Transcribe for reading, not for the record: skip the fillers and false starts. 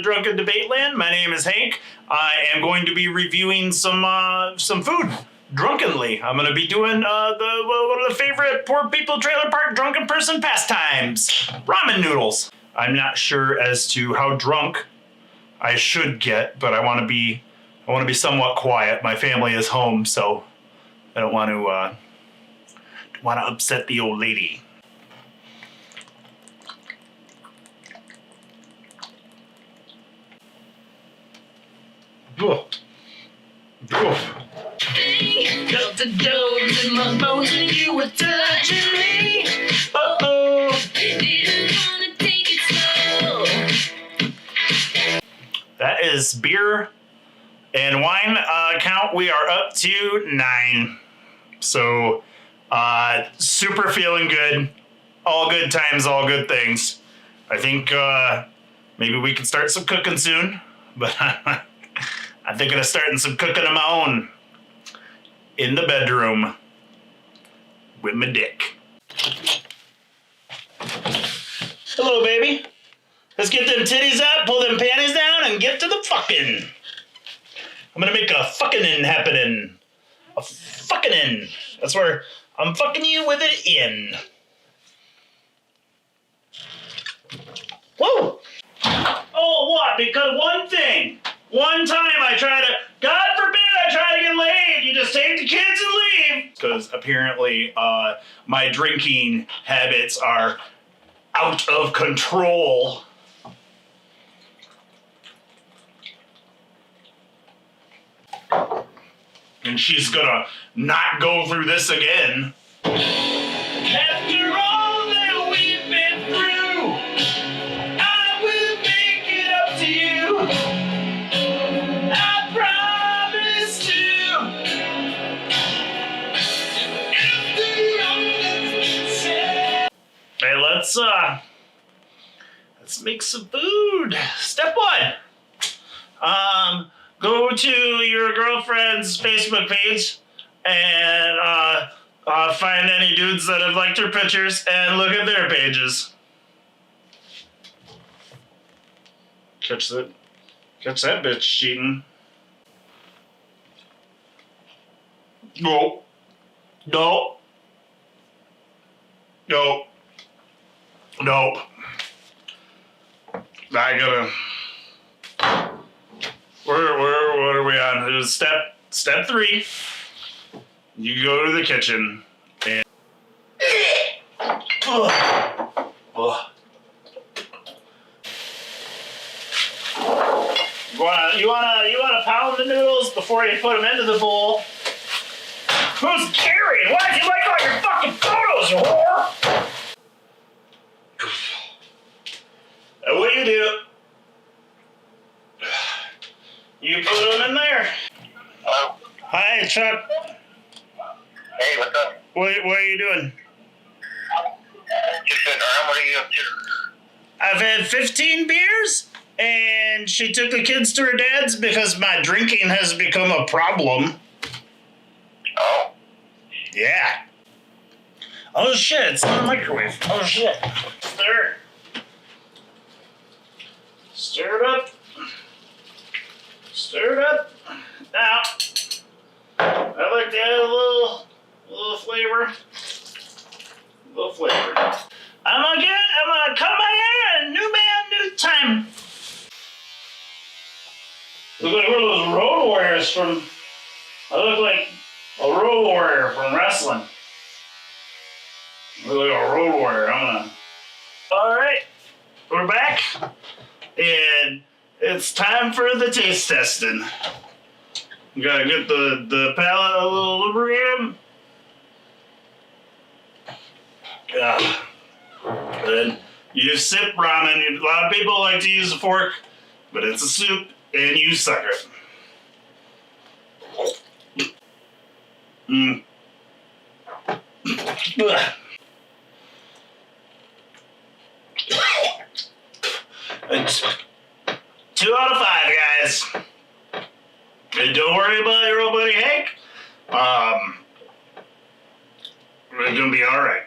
Drunken Debate Land. My name is Hank. I am going to be reviewing some food drunkenly. I'm going to be doing one of the favorite poor people trailer park drunken person pastimes, ramen noodles. I'm not sure as to how drunk I should get, but I want to be somewhat quiet. My family is home, so I don't want to upset the old lady. Oof. Oof. Got the dough in my bones and you were touching me. Uh-oh. Didn't wanna take it slow. That is beer and wine count. We are up to 9. So super feeling good. All good times, all good things. I think maybe we can start some cooking soon, but I'm thinking of starting some cooking of my own in the bedroom with my dick. Hello, baby. Let's get them titties out, pull them panties down, and get to the fucking. I'm gonna make a fucking happening. A fucking in. That's where I'm fucking you with it in. Whoa! Oh, what? Because one time I try to, God forbid I try to get laid, you just take the kids and leave. Because apparently my drinking habits are out of control. And she's gonna not go through this again. After all that we've been through, I will make it up to you. I promise to. After all that's been said. Hey, let's make some food. Step 1. Go to your girlfriend's Facebook page and find any dudes that have liked her pictures and look at their pages. Catch that bitch cheating. No. I gotta. What are we on? It was step 3. You go to the kitchen and You wanna pound the noodles before you put them into the bowl. Who's carrying? Why'd you like all your fucking photos, you whore? And what you do? You put them in there. Hello? Hi, Chuck. Hey, what's up? What are you doing? Just sitting around. What are you up to? I've had 15 beers, and she took the kids to her dad's because my drinking has become a problem. Oh. Yeah. Oh, shit. It's in the microwave. Oh, shit. Stir it up. Stir it up. Now, I like to add a little flavor. I'm gonna cut my hair and new man, new time. Look like one of those road warriors I look like a road warrior from wrestling. I look like a road warrior. Alright, we're back. And it's time for the taste testing. You gotta get the palate a little lubricated. Then you sip ramen. A lot of people like to use a fork, but it's a soup, and you suck it. It's 2 out of 5, guys. And don't worry about your old buddy Hank. We're gonna be all right.